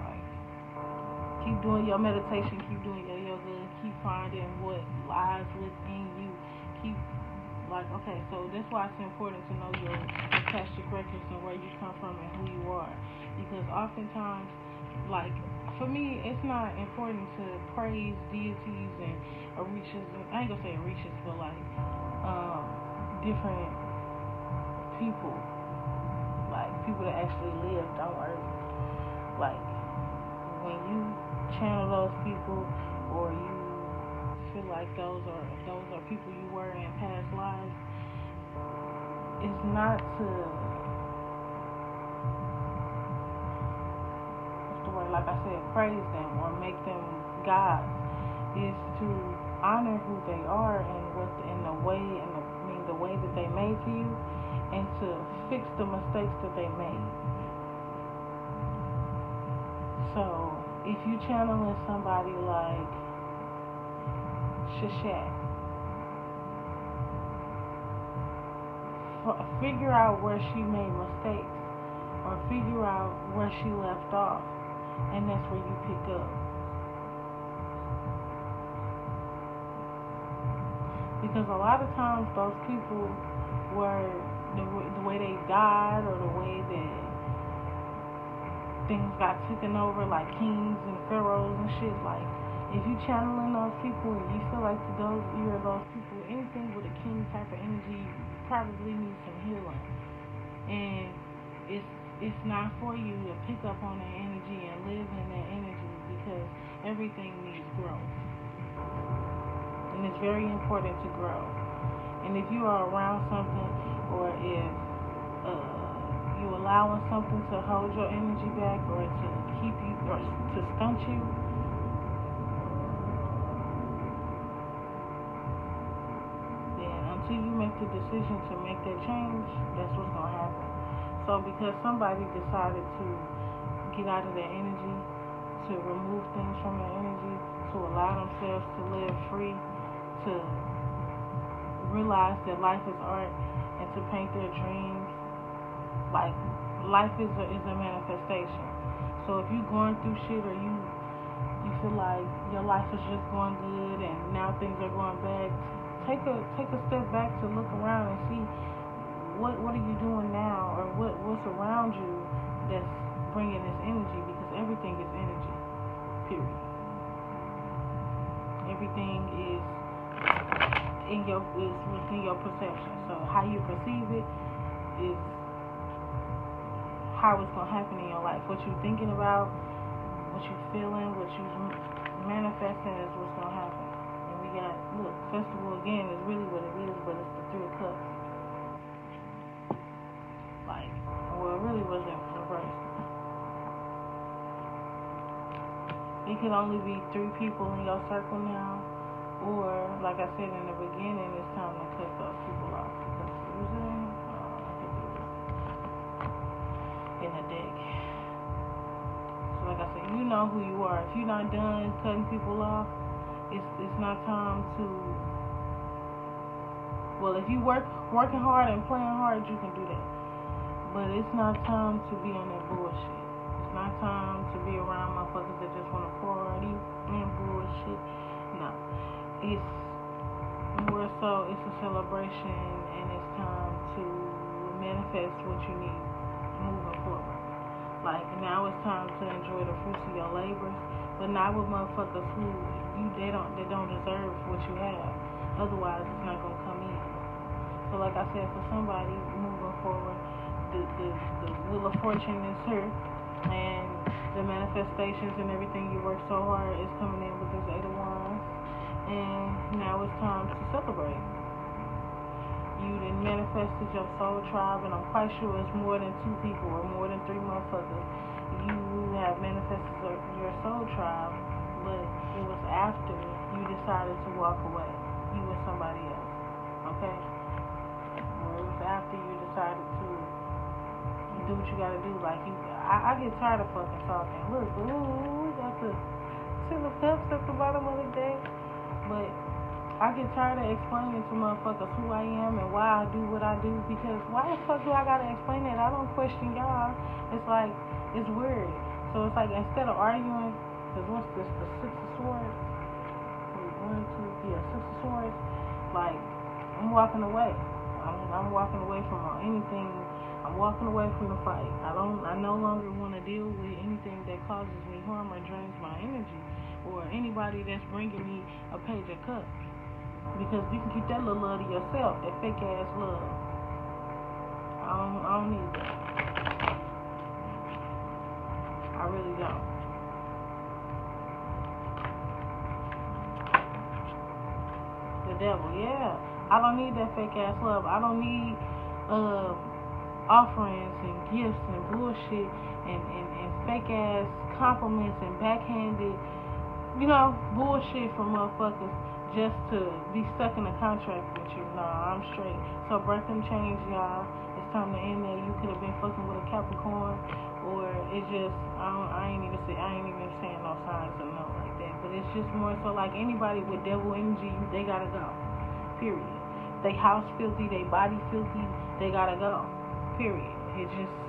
Like, keep doing your meditation, keep doing your yoga, keep finding what lies within you. Keep, like, okay, so that's why it's important to know your Akashic records and where you come from and who you are. Because oftentimes, like, for me, it's not important to praise deities and orishas. I ain't gonna say orishas, but like different people, like people that actually lived on Earth. Like when you channel those people, or you feel like those are people you were in past lives, it's not to, like I said, praise them or make them gods. Is to honor who they are and the way that they made to you, and to fix the mistakes that they made. So if you channeling somebody like Shashat, figure out where she made mistakes, or figure out where she left off, and that's where you pick up. Because a lot of times those people were the way they died, or the way that things got taken over, like kings and pharaohs and shit. Like, if you channeling those people and you feel like you're those people, anything with a king type of energy probably needs some healing. And it's not for you to pick up on that energy and live in that energy, because everything needs growth. And it's very important to grow. And if you are around something, or if you allowing something to hold your energy back, or to keep you, or to stunt you, then until you make the decision to make that change, that's what's going to happen. So because somebody decided to get out of their energy, to remove things from their energy, to allow themselves to live free, to realize that life is art, and to paint their dreams, Like, life is a manifestation. So if you're going through shit, or you feel like your life is just going good and now things are going bad, take a step back to look around and see what are you doing now, or what's around you that's bringing this energy, because everything is energy. Period. Everything is within your perception. So how you perceive it is how it's gonna happen in your life. What you're thinking about, what you're feeling, what you're manifesting is what's gonna happen. And we got, look, festival again is really what it is, but it's the Three of Cups. Like, well, it really wasn't reversed. It could only be 3 people in your circle now, or like I said in the beginning, it's time to cut those people off. Because usually, I think it was in the deck. So like I said, you know who you are. If you're not done cutting people off, it's not time to. Well, if you working hard and playing hard, you can do that. But it's not time to be on that bullshit. It's not time to be around motherfuckers that just want to party and bullshit. No. It's more so, it's a celebration, and it's time to manifest what you need moving forward. Like, now it's time to enjoy the fruits of your labors, but not with motherfuckers who they don't deserve what you have. Otherwise, it's not gonna come in. So, like I said, for somebody moving forward, the wheel of fortune is here, and the manifestations and everything you work so hard is coming in with this 8 of Wands, and now it's time to celebrate. You done manifested your soul tribe, and I'm quite sure it's more than 2 people or more than 3 motherfuckers. You have manifested your soul tribe, but it was after you decided to walk away. You and somebody else, okay? Or it was after you decided to do what you gotta do. Like, I get tired of fucking talking. Look, we got the 10 of Cups at the bottom of the deck, but I get tired of explaining to motherfuckers who I am and why I do what I do, because why the fuck do I gotta explain that? I don't question y'all. It's like, it's weird. So it's like, instead of arguing, because what's this, the 6 of Swords? Wait, 6 of Swords. Like, I'm walking away. I'm walking away from anything. I'm walking away from the fight. I no longer want to deal with anything that causes me harm or drains my energy, or anybody that's bringing me a Page of Cups. Because you can keep that little love to yourself, that fake ass love. I don't need that. I really don't. The devil, yeah. I don't need that fake ass love. I don't need offerings and gifts and bullshit and fake ass compliments and backhanded, bullshit from motherfuckers just to be stuck in a contract with you. Nah, I'm straight. So break them chains, y'all. It's time to end that. You could have been fucking with a Capricorn, or it's just, I ain't even saying no signs or nothing like that. But it's just more so like anybody with devil energy, they gotta go. Period. They house filthy, they body filthy, they gotta go. Period.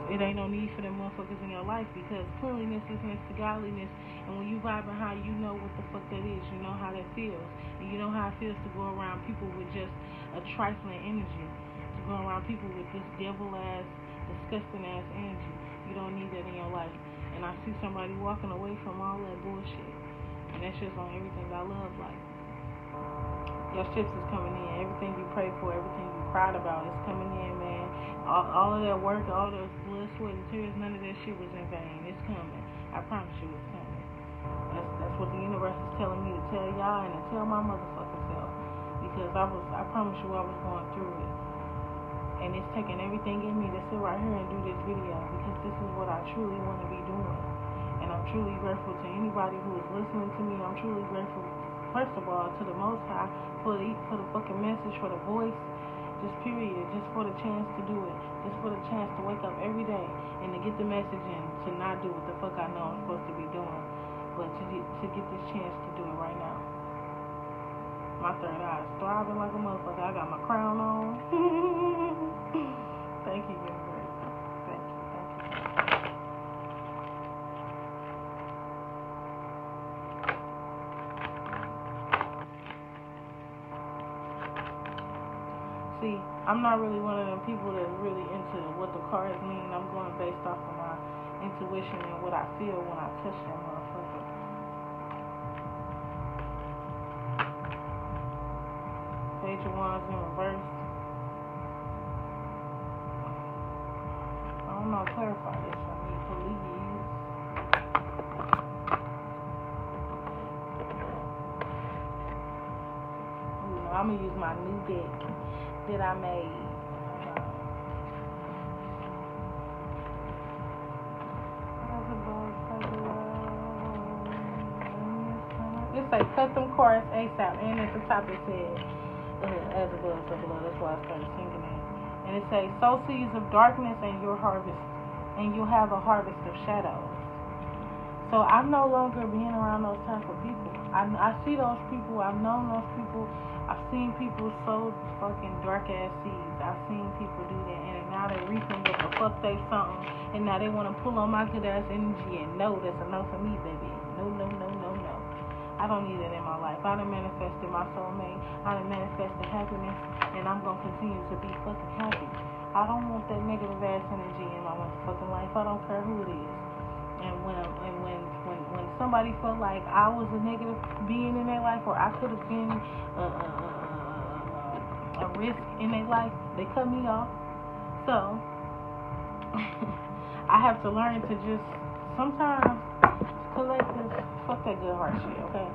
It ain't no need for them motherfuckers in your life, because cleanliness is next to godliness. And when you vibing high, you know what the fuck that is. You know how that feels. And you know how it feels to go around people with just a trifling energy. To go around people with this devil-ass, disgusting-ass energy. You don't need that in your life. And I see somebody walking away from all that bullshit. And that's just on everything I love. Like, your shit is coming in. Everything you prayed for, everything you cried about is coming in, man. All of that work, all those blood, sweat, and tears, none of that shit was in vain. It's coming. I promise you it's coming. That's what the universe is telling me to tell y'all and to tell my motherfucking self. Because I promise you I was going through it. And it's taking everything in me to sit right here and do this video, because this is what I truly want to be doing. And I'm truly grateful to anybody who is listening to me. I'm truly grateful, first of all, to the Most High for the fucking message, for the voice. Just period, just for the chance to do it, just for the chance to wake up every day and to get the message and to not do what the fuck I know I'm supposed to be doing, but to get this chance to do it right now. My third eye is throbbing like a motherfucker. I got my crown on. Thank you, universe. Thank you. I'm not really one of them people that's really into what the cards mean. I'm going based off of my intuition and what I feel when I touch that motherfucker. Page of Wands in reverse. I don't know, clarify this for me, please. I'm gonna use my new deck that I made. It's like cut them cards ASAP, and at the top it said, as above, so below. That's why I started singing it. And it says, sow seeds of darkness, and you'll have a harvest of shadows. So I'm no longer being around those type of people. I see those people. I've known those people. I've seen people sow fucking dark ass seeds. I've seen people do that, and now they're reaping what the fuck they something, and now they want to pull on my good ass energy. And no, that's a no for me, baby. No, no, no, no, no. I don't need it in my life. I done manifested my soulmate. I done manifested happiness, and I'm gonna continue to be fucking happy. I don't want that negative ass energy in my motherfucking life. I don't care who it is. And when somebody felt like I was a negative being in their life, or I could have been a risk in their life, they cut me off. So I have to learn to just sometimes collective, fuck that good heart shit, okay?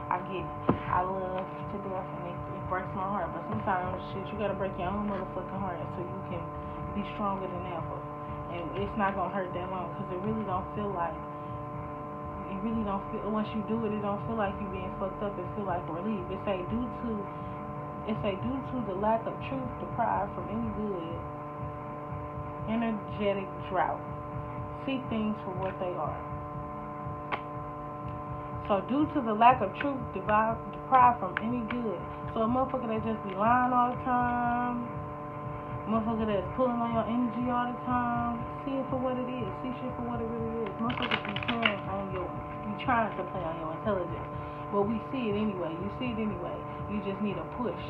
I get it. I love to death, and it breaks my heart, but sometimes shit, you gotta break your own motherfucking heart so you can be stronger than ever. And it's not gonna hurt that long, because it really don't feel, once you do it, it don't feel like you being fucked up. It feel like relief. It say due to the lack of truth, deprived from any good, energetic drought, see things for what they are. So due to the lack of truth, deprived from any good. So a motherfucker that just be lying all the time, motherfucker that's pulling on your energy all the time, see it for what it is. See shit for what it really is. Motherfuckers be playing on you trying to play on your intelligence. But we see it anyway. You see it anyway. You just need a push.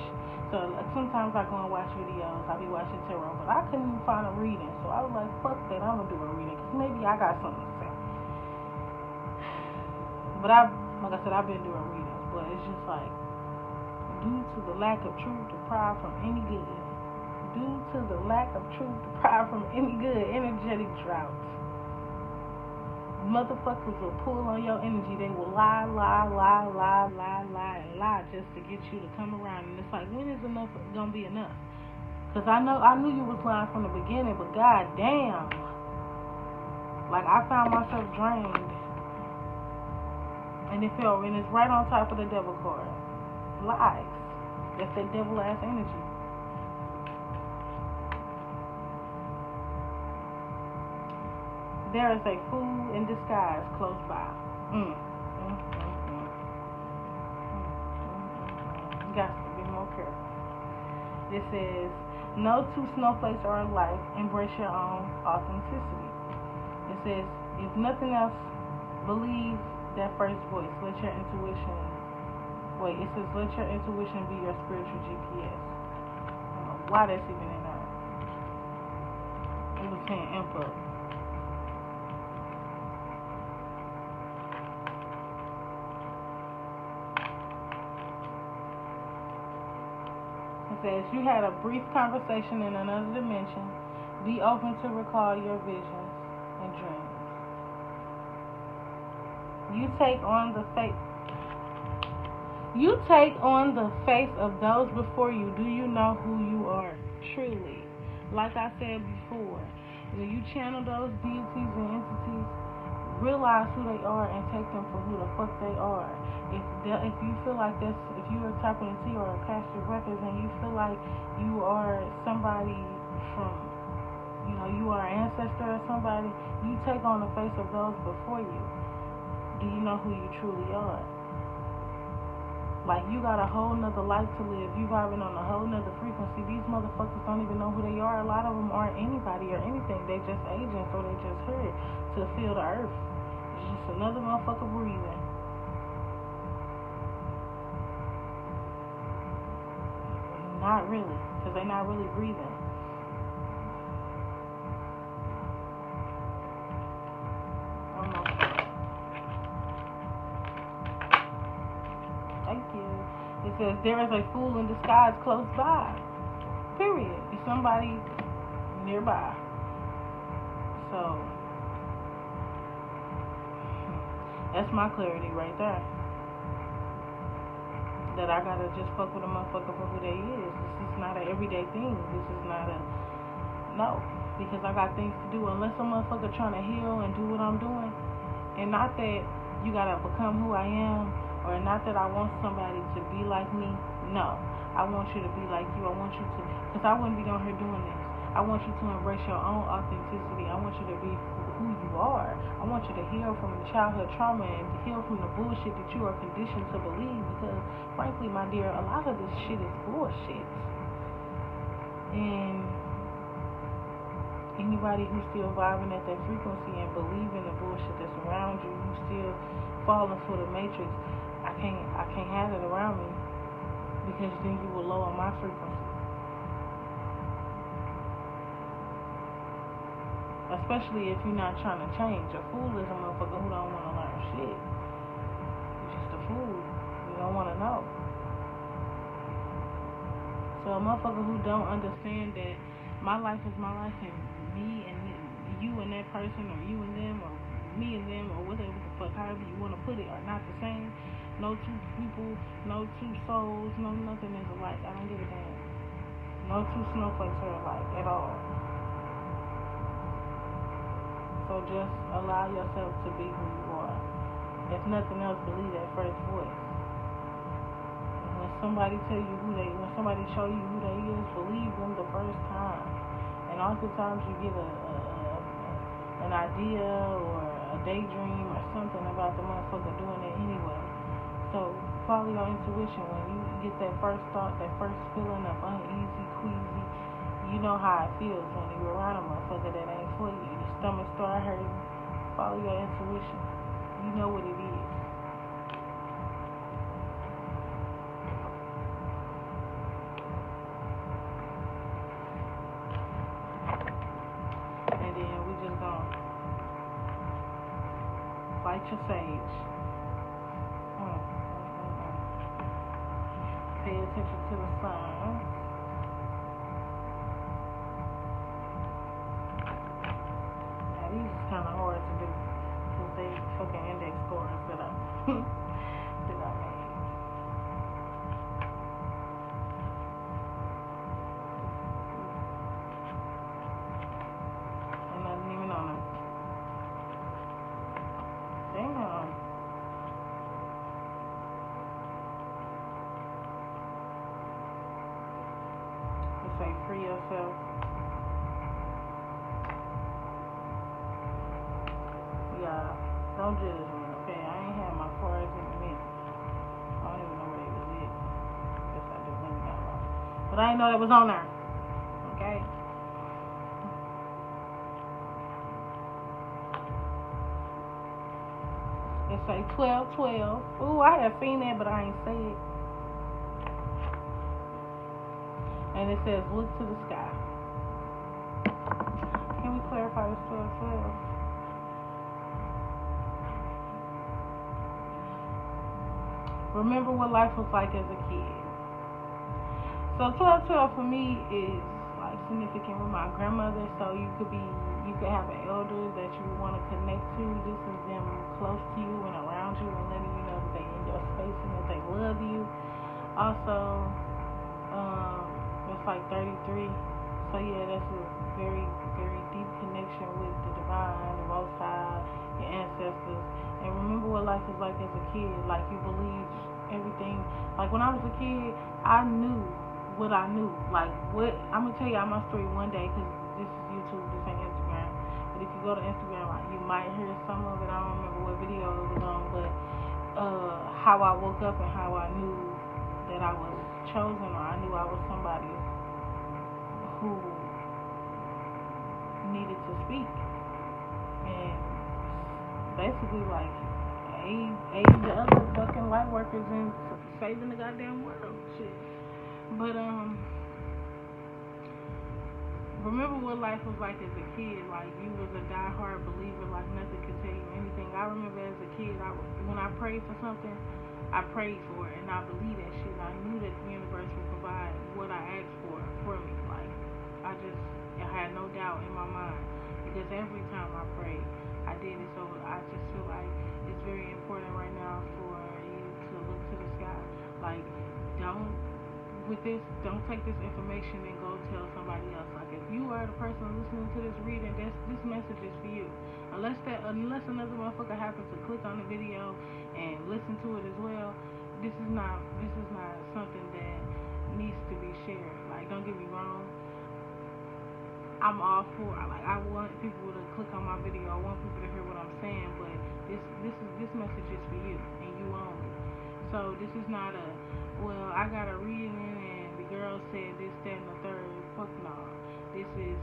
So sometimes I go and watch videos. I be watching tarot, but I couldn't even find a reading. So I was like, fuck that, I'm gonna do a reading, because maybe I got something to say. But like I said, I've been doing readings, but it's just like, due to the lack of truth, deprived from any good. Due to the lack of truth, deprived from any good, energetic drought. Motherfuckers will pull on your energy. They will lie, and lie just to get you to come around. And it's like, when is enough gonna be enough? Because I knew you was lying from the beginning, but god damn. Like, I found myself drained. And it fell, and it's right on top of the devil card. Lies. That's that devil ass energy. There is a fool in disguise close by. You got to be more careful. This says, no two snowflakes are alike. Embrace your own authenticity. It says, if nothing else, believe that first voice. Let your intuition be your spiritual GPS. I don't know why that's even in there. It was saying input. It says, you had a brief conversation in another dimension. Be open to recall your visions and dreams. You take on the face of those before you. Do you know who you are truly? Like I said before, when you channel those deities and entities, realize who they are and take them for who the fuck they are. If you feel like if you are tapping into or Akashic records and you feel like you are somebody from, you are an ancestor or somebody, you take on the face of those before you. Do you know who you truly are? Like, you got a whole nother life to live. You vibing on a whole nother frequency. These motherfuckers don't even know who they are. A lot of them aren't anybody or anything. They just agents, or they just here to feel the earth. It's just another motherfucker breathing. Not really, because they're not really breathing. Almost. Thank you. It says, there is a fool in disguise close by. Period. It's somebody nearby. So, that's my clarity right there. That I gotta just fuck with a motherfucker for who they is. This is not an everyday thing. This is not a, no. Because I got things to do. Unless a motherfucker trying to heal and do what I'm doing. And not that you gotta become who I am. Or not that I want somebody to be like me. No. I want you to be like you. I want you to, because I wouldn't be down here doing this. I want you to embrace your own authenticity. I want you to be who you are. I want you to heal from the childhood trauma and heal from the bullshit that you are conditioned to believe. Because, frankly, my dear, a lot of this shit is bullshit. And anybody who's still vibing at that frequency and believing the bullshit that's around you, you still falling for the matrix. I can't have it around me, because then you will lower my frequency. Especially if you're not trying to change. A fool is a motherfucker who don't want to learn shit. You're just a fool. You don't want to know. So a motherfucker who don't understand that my life is my life, and me and you and that person, or you and them, or me and them, or whatever the fuck, however you want to put it, are not the same. No two people, no two souls, no nothing is alike. I don't give a damn. No two snowflakes are alike at all. So just allow yourself to be who you are. If nothing else, believe that first voice. When somebody tell you when somebody show you who they is, believe them the first time. And oftentimes you get an idea or a daydream or something about the motherfucker doing it anyway. So follow your intuition. When you get that first thought, that first feeling of uneasy, queasy, you know how it feels when you're around a motherfucker that ain't for you. Your stomach start hurting. Follow your intuition. You know what it is. And then we just gonna light your sage. Pay attention to the signs. These is kind of hard to do because they fucking index scores that I made. And nothing even on them. Damn. It say free yourself. Yeah, don't judge me, okay? I ain't had my cards in a minute. I don't even know where they was at. Guess I just went and got lost. But I didn't know that was on there. Okay? It say 12-12. Ooh, I have seen that, but I ain't say it. And it says, look to the sky. Can we clarify this 12-12? Remember what life was like as a kid. So 12-12 for me is like significant with my grandmother. So you could have an elder that you want to connect to. This is them close to you and around you and letting you know that they in your space and that they love you. Also, it's like 33. So yeah, that's a very, very deep connection with the divine, the Most High, your ancestors. And remember what life is like as a kid. Like you believe everything. Like when I was a kid, I knew what I knew. Like what, I'm going to tell y'all my story one day because this is YouTube, this ain't Instagram. But if you go to Instagram, you might hear some of it. I don't remember what video it was on. But how I woke up and how I knew that I was chosen, or I knew I was somebody who needed to speak. And basically like aid the other fucking light workers in saving the goddamn world. Shit. But remember what life was like as a kid. Like you was a diehard believer. Like nothing could tell you anything. I remember as a kid, when I prayed for something, I prayed for it, and I believed that shit. I knew that the universe would provide what I asked for me. Like I had no doubt in my mind because every time I prayed, I did it. So I just feel like it's very important right now for you to look to the sky. Like don't don't take this information and go tell somebody else. Like if you are the person listening to this reading, this message is for you. Unless another motherfucker happens to click on the video and listen to it as well, this is not something that needs to be shared. Like don't get me wrong, I'm all for I want people to click on my video. I want people to hear what I'm saying, but this message is for you and you own it. So this is not I got a reading and the girl said this, that, and the third. Fuck no. This is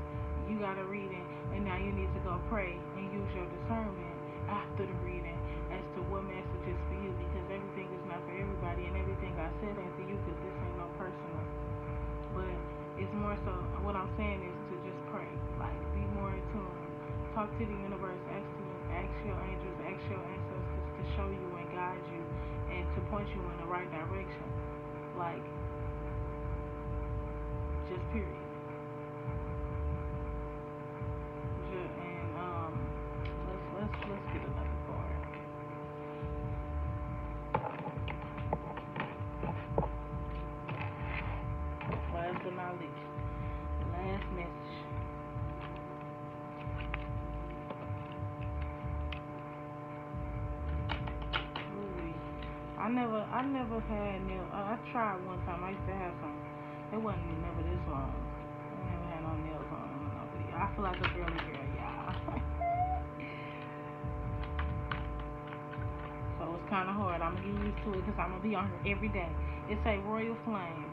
you got a reading and now you need to go pray and use your discernment after the reading as to what message is for you, because everything is not for everybody and everything I said ain't for you because this ain't no personal. But it's more so what I'm saying is to just pray. Like be more in tune. Talk to the universe, ask your angels, ask your ancestors to show you and guide you and to point you in the right direction. Like just period. And let's get another card. Last but not least, last message. I never had nails. I tried one time. I used to have some. It wasn't never this long. I never had no nails on. I feel like a girly girl, y'all. So it's kind of hard. I'm gonna get used to it because I'm gonna be on here every day. It's a royal flame,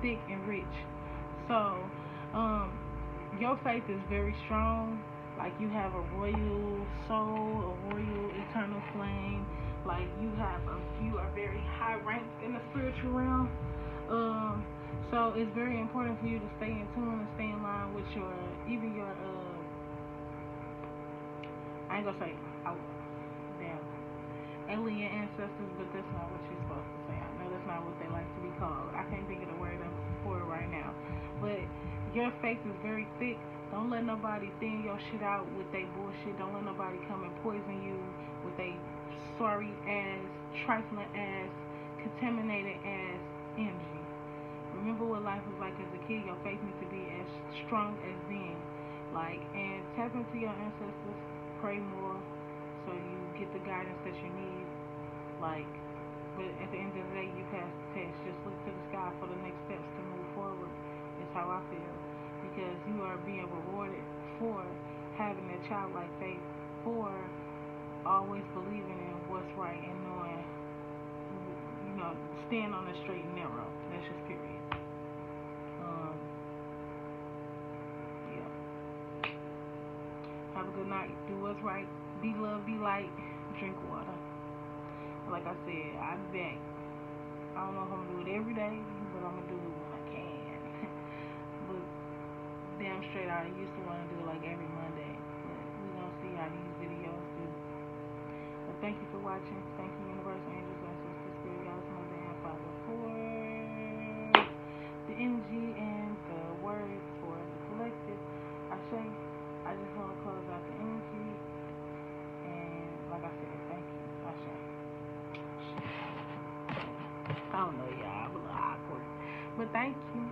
thick and rich. So, your faith is very strong. Like you have a royal soul, a royal eternal flame. Like you are very high ranked in the spiritual realm. So it's very important for you to stay in tune and stay in line with your I ain't gonna say damn alien ancestors, but that's not what you're supposed to say. I know that's not what they like to be called. I can't think of the word for it right now. But your faith is very thick. Don't let nobody thin your shit out with they bullshit. Don't let nobody come and poison you with they sorry ass, trifling ass, contaminated ass energy. Remember what life was like as a kid. Your faith needs to be as strong as then. And tap into your ancestors, pray more so you get the guidance that you need. But at the end of the day, you pass the test. Just look to the sky for the next steps to move forward. Is how I feel. Because you are being rewarded for having that childlike faith, for always believing in what's right and knowing, stand on the straight and narrow. That's just period. Yeah. Have a good night. Do what's right. Be love, be light. Drink water. Like I said, I'll be back. I don't know if I'm gonna do it every day, but I'm gonna do it when I can. But damn straight, I used to want to do it like every Monday. But we're gonna see how these videos do. But thank you for watching. Thank you, Universe, Angels, Ancestors, Spirit Guides, Mother, and Father, for the energy and the words for the collective. I just want to close out the energy. And like I said, thank you. I don't know, y'all. I'm a little awkward. But thank you.